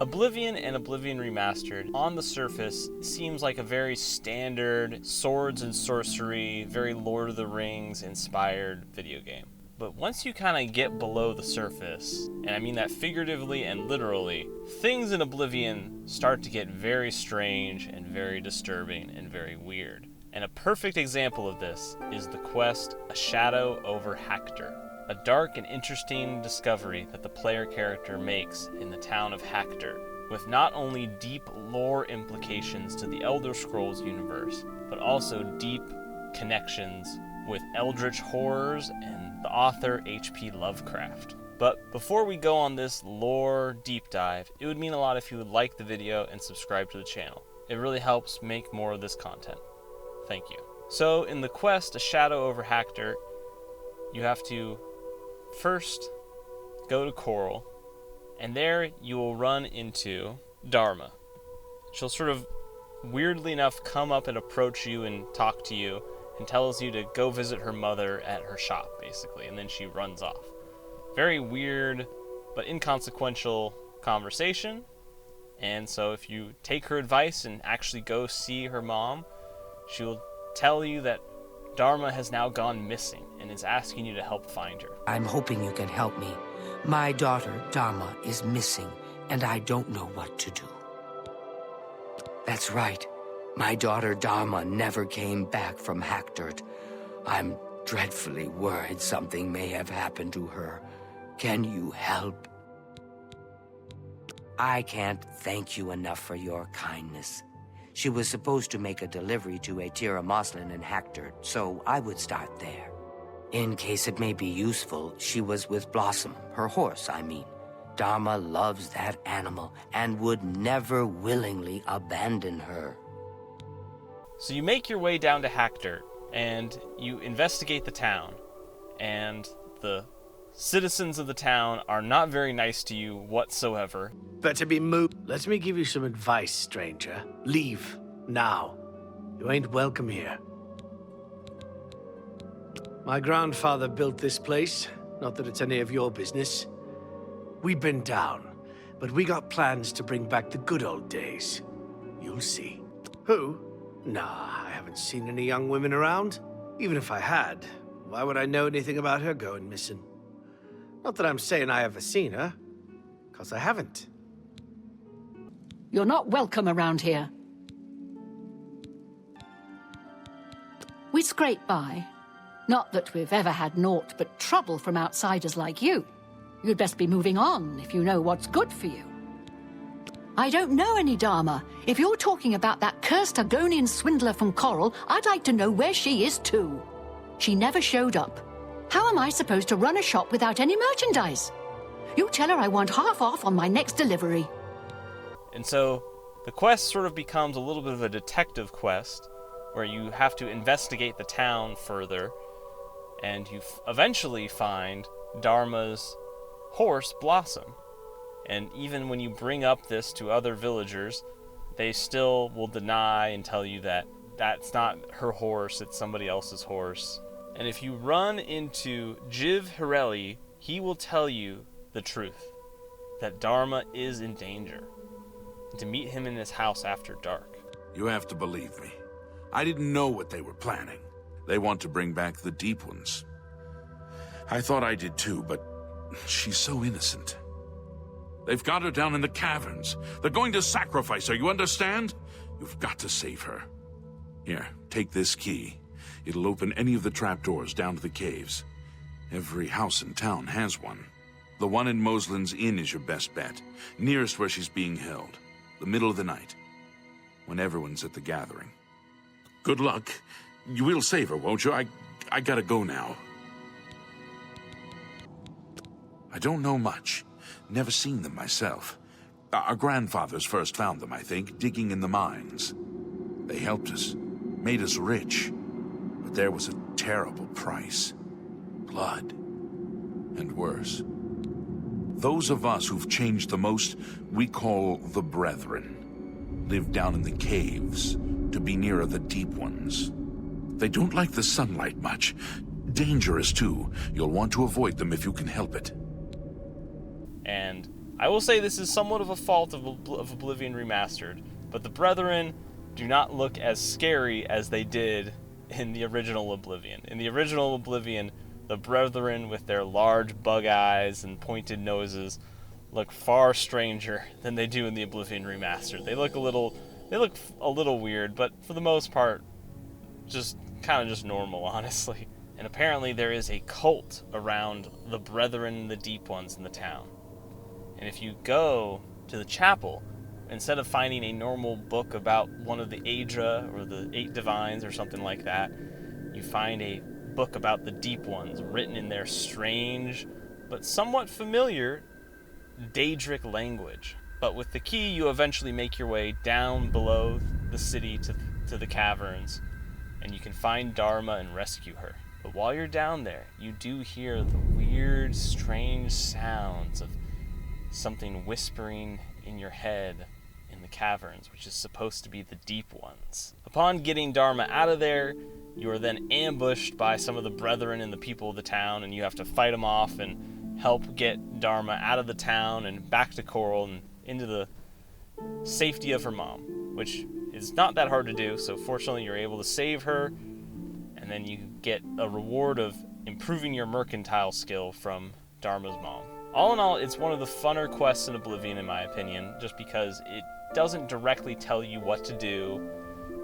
Oblivion and Oblivion Remastered, on the surface, seems like a very standard swords and sorcery, very Lord of the Rings inspired video game. But once you kind of get below the surface, and I mean that figuratively and literally, things in Oblivion start to get very strange and very disturbing and very weird. And a perfect example of this is the quest A Shadow over Hackdirt, a dark and interesting discovery that the player character makes in the town of Hackdirt, with not only deep lore implications to the Elder Scrolls universe, but also deep connections with eldritch horrors and the author H.P. Lovecraft. But before we go on this lore deep dive, it would mean a lot if you would like the video and subscribe to the channel. It really helps make more of this content. Thank you. So in the quest A Shadow over Hackdirt, you have to first go to Coral, and there you will run into Dar-Ma. She'll sort of weirdly enough come up and approach you and talk to you and tells you to go visit her mother at her shop, basically, and then she runs off. Very weird but inconsequential conversation, and so if you take her advice and actually go see her mom, she will tell you that Dar-Ma has now gone missing and is asking you to help find her. I'm hoping you can help me. My daughter, Dar-Ma, is missing, and I don't know what to do. That's right. My daughter, Dar-Ma, never came back from Hackdirt. I'm dreadfully worried something may have happened to her. Can you help? I can't thank you enough for your kindness. She was supposed to make a delivery to a Tira Moslin in Hackdirt, so I would start there. In case it may be useful, she was with Blossom, her horse, I mean. Dar-Ma loves that animal and would never willingly abandon her. So you make your way down to Hackdirt, and you investigate the town, and the citizens of the town are not very nice to you whatsoever. Better be moved. Let me give you some advice, stranger. Leave, now. You ain't welcome here. My grandfather built this place, not that it's any of your business. We've been down, but we got plans to bring back the good old days. You'll see. Who? Nah, I haven't seen any young women around. Even if I had, why would I know anything about her going missing? Not that I'm saying I ever seen her, 'cause I haven't. You're not welcome around here. We scrape by. Not that we've ever had naught but trouble from outsiders like you. You'd best be moving on if you know what's good for you. I don't know any Dar-Ma. If you're talking about that cursed Argonian swindler from Coral, I'd like to know where she is too. She never showed up. How am I supposed to run a shop without any merchandise? You tell her I want half off on my next delivery. And so the quest sort of becomes a little bit of a detective quest, where you have to investigate the town further, and you eventually find Dar-Ma's horse, Blossom. And even when you bring up this to other villagers, they still will deny and tell you that that's not her horse, it's somebody else's horse. And if you run into Jiv Hireli, he will tell you the truth, that Dar-Ma is in danger, and to meet him in his house after dark. You have to believe me. I didn't know what they were planning. They want to bring back the Deep Ones. I thought I did too, but she's so innocent. They've got her down in the caverns. They're going to sacrifice her, you understand? You've got to save her. Here, take this key. It'll open any of the trapdoors down to the caves. Every house in town has one. The one in Moslin's Inn is your best bet, nearest where she's being held. The middle of the night, when everyone's at the gathering. Good luck. You will save her, won't you? I gotta go now. I don't know much. Never seen them myself. Our grandfathers first found them, I think, digging in the mines. They helped us, made us rich. But there was a terrible price. Blood. And worse. Those of us who've changed the most, we call the Brethren. Live down in the caves, to be nearer the Deep Ones. They don't like the sunlight much. Dangerous, too. You'll want to avoid them if you can help it. And I will say this is somewhat of a fault of Oblivion Remastered, but the Brethren do not look as scary as they did in the original Oblivion. In the original Oblivion, the Brethren with their large bug eyes and pointed noses look far stranger than they do in the Oblivion Remastered. They look a little weird, but for the most part, just kind of just normal, honestly. And apparently there is a cult around the Brethren, the Deep Ones in the town. And if you go to the chapel, instead of finding a normal book about one of the Aedra or the 8 Divines or something like that, you find a book about the Deep Ones written in their strange but somewhat familiar Daedric language. But with the key, you eventually make your way down below the city to the caverns, and you can find Dar-Ma and rescue her. But while you're down there, you do hear the weird, strange sounds of something whispering in your head in the caverns, which is supposed to be the Deep Ones. Upon getting Dar-Ma out of there, you are then ambushed by some of the Brethren and the people of the town, and you have to fight them off and help get Dar-Ma out of the town and back to Coral and into the safety of her mom, which is not that hard to do. So fortunately, you're able to save her, and then you get a reward of improving your mercantile skill from Dar-Ma's mom. All in all, it's one of the funner quests in Oblivion, in my opinion, just because it doesn't directly tell you what to do.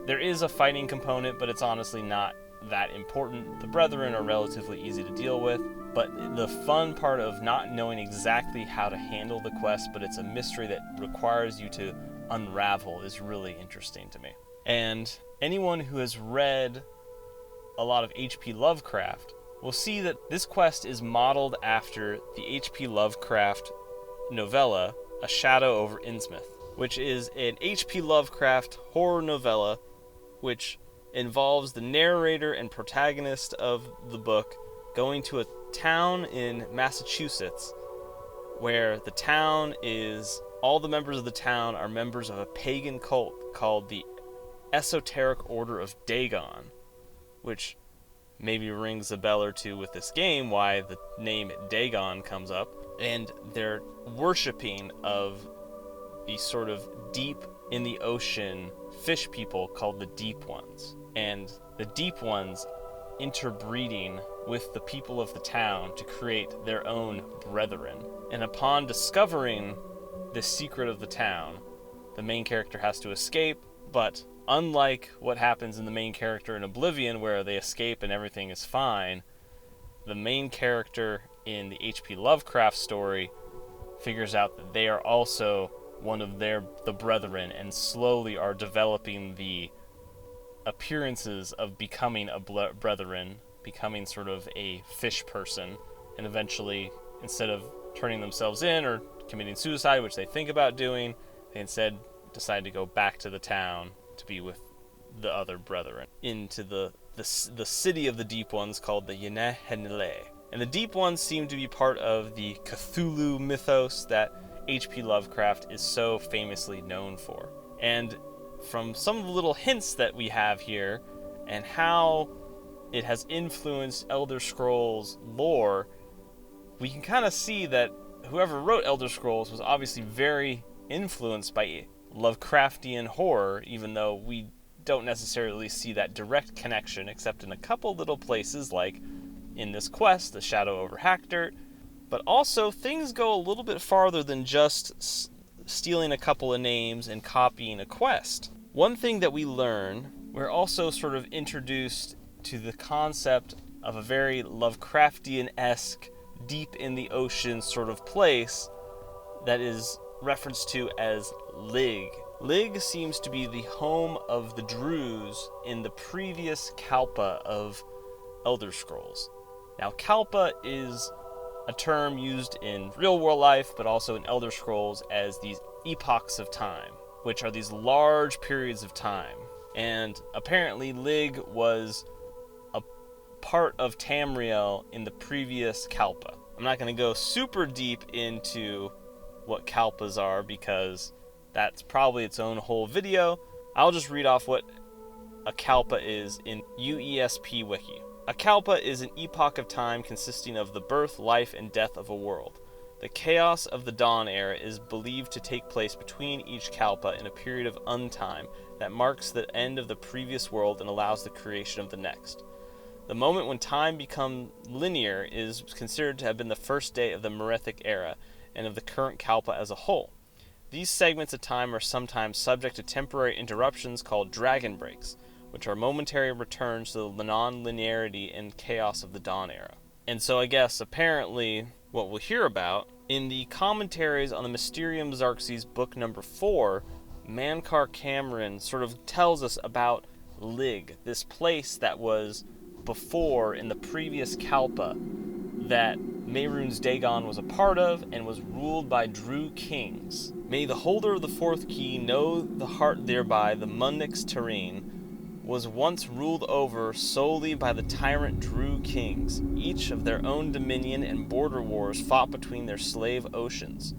There is a fighting component, but it's honestly not that important. The Brethren are relatively easy to deal with, but the fun part of not knowing exactly how to handle the quest, but it's a mystery that requires you to unravel, is really interesting to me. And anyone who has read a lot of H.P. Lovecraft will see that this quest is modeled after the H.P. Lovecraft novella, A Shadow over Innsmouth, which is an H.P. Lovecraft horror novella which involves the narrator and protagonist of the book going to a town in Massachusetts where the town is, all the members of the town are members of a pagan cult called the Esoteric Order of Dagon, which maybe rings a bell or two with this game, why the name Dagon comes up. And they're worshipping of the sort of deep in the ocean fish people called the Deep Ones. And the Deep Ones interbreeding with the people of the town to create their own Brethren. And upon discovering the secret of the town, the main character has to escape, but unlike what happens in the main character in Oblivion, where they escape and everything is fine, the main character in the H.P. Lovecraft story figures out that they are also one of the Brethren, and slowly are developing the appearances of becoming a Brethren, becoming sort of a fish person, and eventually, instead of turning themselves in or committing suicide, which they think about doing, they instead decide to go back to the town to be with the other Brethren, into the city of the Deep Ones called the Yenehenile. And the Deep Ones seem to be part of the Cthulhu mythos that H.P. Lovecraft is so famously known for. And from some of the little hints that we have here, and how it has influenced Elder Scrolls lore, we can kind of see that whoever wrote Elder Scrolls was obviously very influenced by Lovecraftian horror, even though we don't necessarily see that direct connection, except in a couple little places, like in this quest, The Shadow over Hackdirt. But also, things go a little bit farther than just stealing a couple of names and copying a quest. One thing that we learn, we're also sort of introduced to the concept of a very Lovecraftian-esque, deep in the ocean sort of place that is referenced to as Lig. Lig seems to be the home of the Druze in the previous Kalpa of Elder Scrolls. Now, Kalpa is a term used in real-world life, but also in Elder Scrolls as these epochs of time, which are these large periods of time. And apparently Lig was a part of Tamriel in the previous Kalpa. I'm not going to go super deep into what Kalpas are, because that's probably its own whole video. I'll just read off what a Kalpa is in UESP Wiki. A Kalpa is an epoch of time consisting of the birth, life, and death of a world. The chaos of the Dawn Era is believed to take place between each Kalpa in a period of untime that marks the end of the previous world and allows the creation of the next. The moment when time becomes linear is considered to have been the first day of the Merethic Era and of the current Kalpa as a whole. These segments of time are sometimes subject to temporary interruptions called dragon breaks, which are momentary returns to the non-linearity and chaos of the Dawn Era. And so I guess, apparently, what we'll hear about, in the commentaries on the Mysterium Xarxes book number 4, Mankar Cameron sort of tells us about Lig, this place that was before in the previous Kalpa that Mehrunes Dagon was a part of and was ruled by Drew kings. May the holder of the fourth key know the heart thereby the Mundix terrain was once ruled over solely by the tyrant Drew kings, each of their own dominion, and border wars fought between their slave oceans.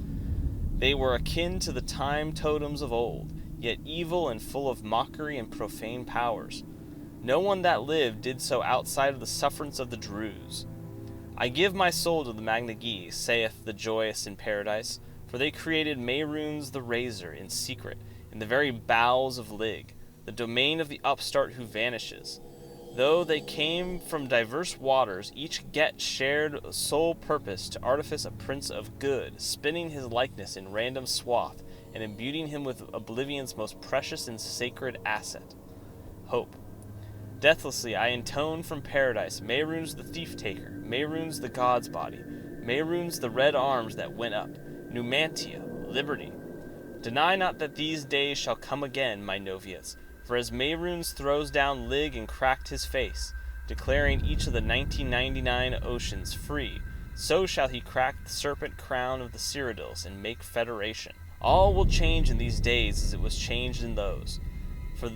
They were akin to the time totems of old, yet evil and full of mockery and profane powers. No one that lived did so outside of the sufferance of the Drews. I give my soul to the Magna Gi, saith the joyous in paradise, for they created Mehrunes the Razor in secret, in the very bowels of Lig, the domain of the upstart who vanishes. Though they came from diverse waters, each Get shared a sole purpose to artifice a prince of good, spinning his likeness in random swath, and imbuing him with Oblivion's most precious and sacred asset, hope. Deathlessly I intone from paradise, Mehrunes the thief-taker, Mehrunes the god's body, Mehrunes the red arms that went up, Numantia, liberty. Deny not that these days shall come again, my Noviates, for as Mehrunes throws down Lig and cracked his face, declaring each of the 1999 oceans free, so shall he crack the serpent crown of the Cyrodiils and make federation. All will change in these days as it was changed in those. For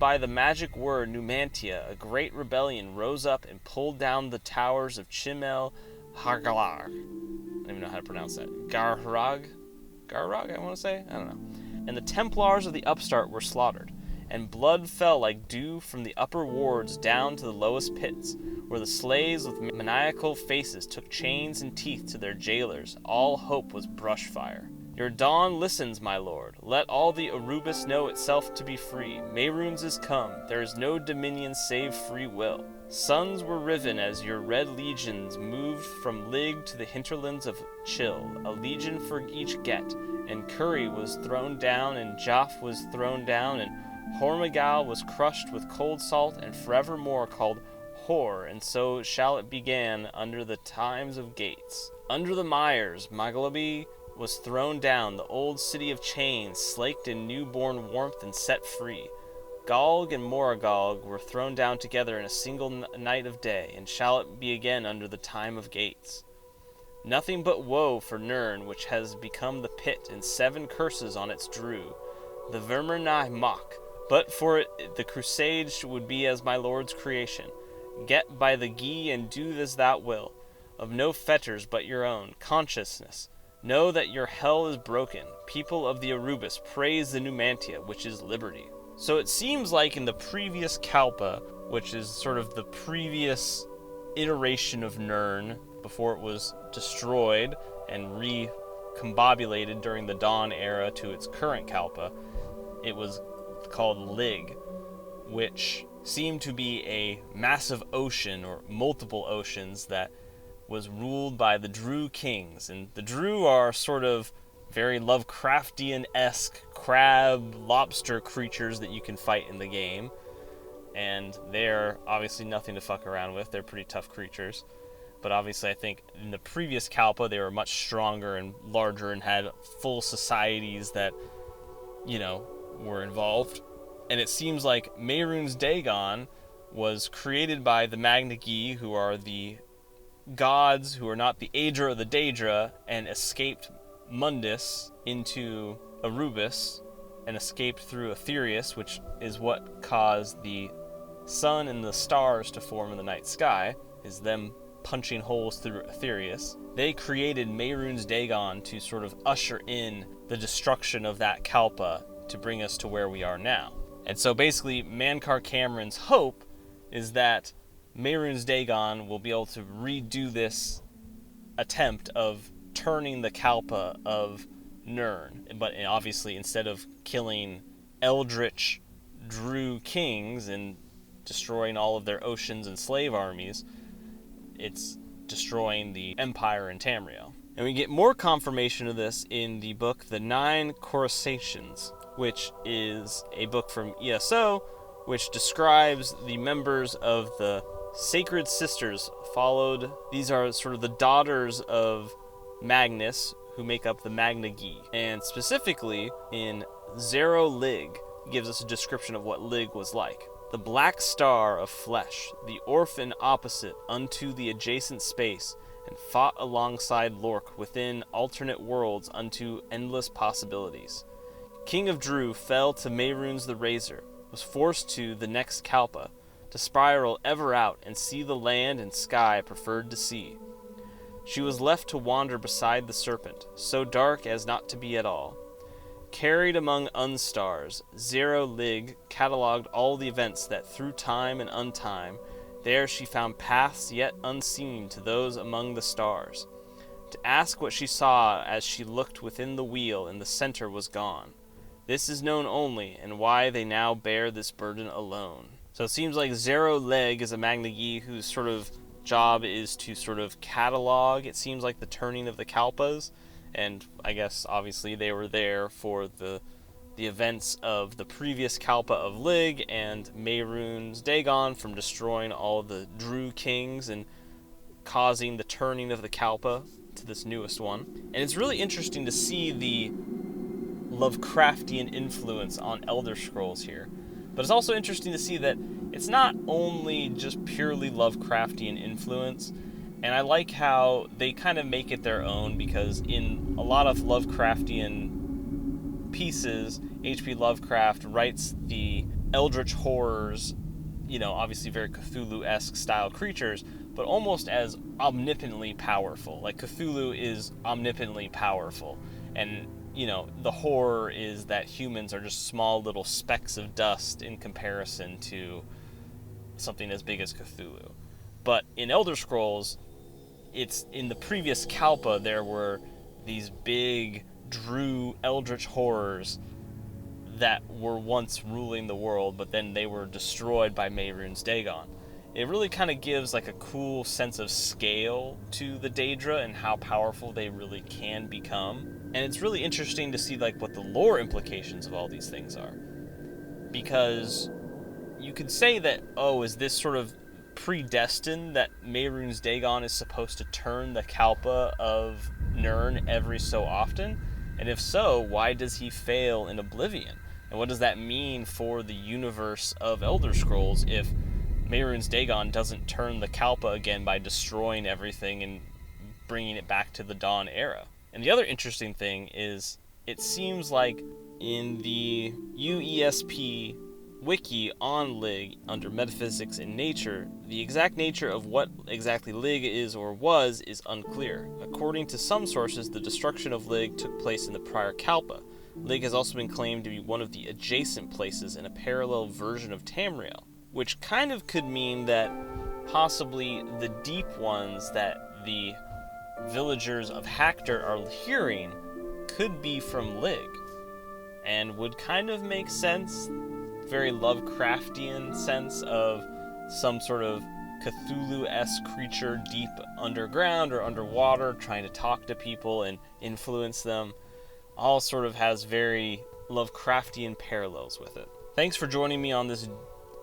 by the magic word Numantia, a great rebellion rose up and pulled down the towers of Chimel Hagalar. I don't even know how to pronounce that. Garrag, I want to say? I don't know. And the Templars of the upstart were slaughtered, and blood fell like dew from the upper wards down to the lowest pits, where the slaves with maniacal faces took chains and teeth to their jailers. All hope was brushfire. Your dawn listens, my lord. Let all the Arubis know itself to be free. Mehrunes is come. There is no dominion save free will. Suns were riven as your red legions moved from Lig to the hinterlands of Chill, a legion for each Get, and Curry was thrown down, and Joff was thrown down, and Hormigal was crushed with cold salt, and forevermore called Hor, and so shall it began under the times of Gates. Under the mires, Maglobi was thrown down, the old city of chains, slaked in newborn warmth and set free. Galg and Moragog were thrown down together in a single night of day, and shall it be again under the time of Gates. Nothing but woe for Nirn, which has become the pit, and 7 curses on its Drew. The Vermernai mock, but for it the crusade would be as my lord's creation. Get by the Gi and do as thou will, of no fetters but your own consciousness. Know that your hell is broken. People of the Arubis, praise the Numantia, which is liberty. So it seems like in the previous Kalpa, which is sort of the previous iteration of Nirn, before it was destroyed and recombobulated during the Dawn Era to its current Kalpa, it was called Lig, which seemed to be a massive ocean or multiple oceans that was ruled by the Drew kings. And the Drew are sort of very Lovecraftian-esque crab, lobster creatures that you can fight in the game. And they're obviously nothing to fuck around with. They're pretty tough creatures. But obviously I think in the previous Kalpa they were much stronger and larger and had full societies that, you know, were involved. And it seems like Mehrunes Dagon was created by the Magna Gi, who are the gods who are not the Aedra or the Daedra, and escaped Mundus into Arubis and escaped through Aetherius, which is what caused the sun and the stars to form in the night sky, is them punching holes through Aetherius. They created Mehrunes Dagon to sort of usher in the destruction of that Kalpa to bring us to where we are now. And so basically Mankar Cameron's hope is that Mehrunes Dagon will be able to redo this attempt of turning the Kalpa of Nirn. But obviously, instead of killing eldritch Drew kings and destroying all of their oceans and slave armies, it's destroying the empire in Tamriel. And we get more confirmation of this in the book The Nine Coruscations, which is a book from ESO, which describes the members of the Sacred Sisters followed. These are sort of the daughters of Magnus, who make up the Magna Gi. And specifically, in Zero Lig, gives us a description of what Lig was like. The black star of flesh, the orphan opposite unto the adjacent space, and fought alongside Lork within alternate worlds unto endless possibilities. King of Drew fell to Mehrunes the Razor, was forced to the next Kalpa, to spiral ever out and see the land and sky preferred to see. She was left to wander beside the serpent, so dark as not to be at all. Carried among unstars, Zero Lig catalogued all the events that through time and untime, there she found paths yet unseen to those among the stars. To ask what she saw as she looked within the wheel in the center was gone. This is known only, and why they now bear this burden alone. So it seems like Zero Leg is a Magna Gi whose sort of job is to sort of catalog, it seems like, the turning of the Kalpas. And I guess obviously they were there for the events of the previous Kalpa of Lig and Mehrunes Dagon from destroying all the Drew kings and causing the turning of the Kalpa to this newest one. And it's really interesting to see the Lovecraftian influence on Elder Scrolls here. But it's also interesting to see that it's not only just purely Lovecraftian influence, and I like how they kind of make it their own, because in a lot of Lovecraftian pieces, H.P. Lovecraft writes the eldritch horrors, you know, obviously very Cthulhu-esque style creatures, but almost as omnipotently powerful. Like, Cthulhu is omnipotently powerful, and, you know, the horror is that humans are just small little specks of dust in comparison to something as big as Cthulhu. But in Elder Scrolls, it's in the previous Kalpa, there were these big Drew eldritch horrors that were once ruling the world, but then they were destroyed by Mehrunes Dagon. It really kind of gives like a cool sense of scale to the Daedra and how powerful they really can become. And it's really interesting to see like what the lore implications of all these things are. Because you could say that, oh, is this sort of predestined that Mehrunes Dagon is supposed to turn the Kalpa of Nirn every so often? And if so, why does he fail in Oblivion? And what does that mean for the universe of Elder Scrolls if Mehrunes Dagon doesn't turn the Kalpa again by destroying everything and bringing it back to the Dawn era? And the other interesting thing is, it seems like in the UESP wiki on Lig, under Metaphysics and Nature, the exact nature of what exactly Lig is or was is unclear. According to some sources, the destruction of Lig took place in the prior Kalpa. Lig has also been claimed to be one of the adjacent places in a parallel version of Tamriel, which kind of could mean that possibly the deep ones that the villagers of Hackdirt are hearing could be from Lig, and would kind of make sense, very Lovecraftian sense of some sort of Cthulhu-esque creature deep underground or underwater trying to talk to people and influence them. All sort of has very Lovecraftian parallels with it. Thanks for joining me on this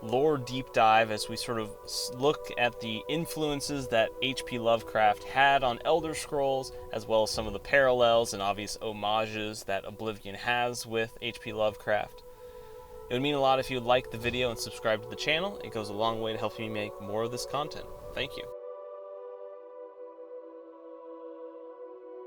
lore deep dive as we sort of look at the influences that H.P. Lovecraft had on Elder Scrolls, as well as some of the parallels and obvious homages that Oblivion has with H.P. Lovecraft. It would mean a lot if you would like the video and subscribe to the channel. It goes a long way to helping me make more of this content. Thank you.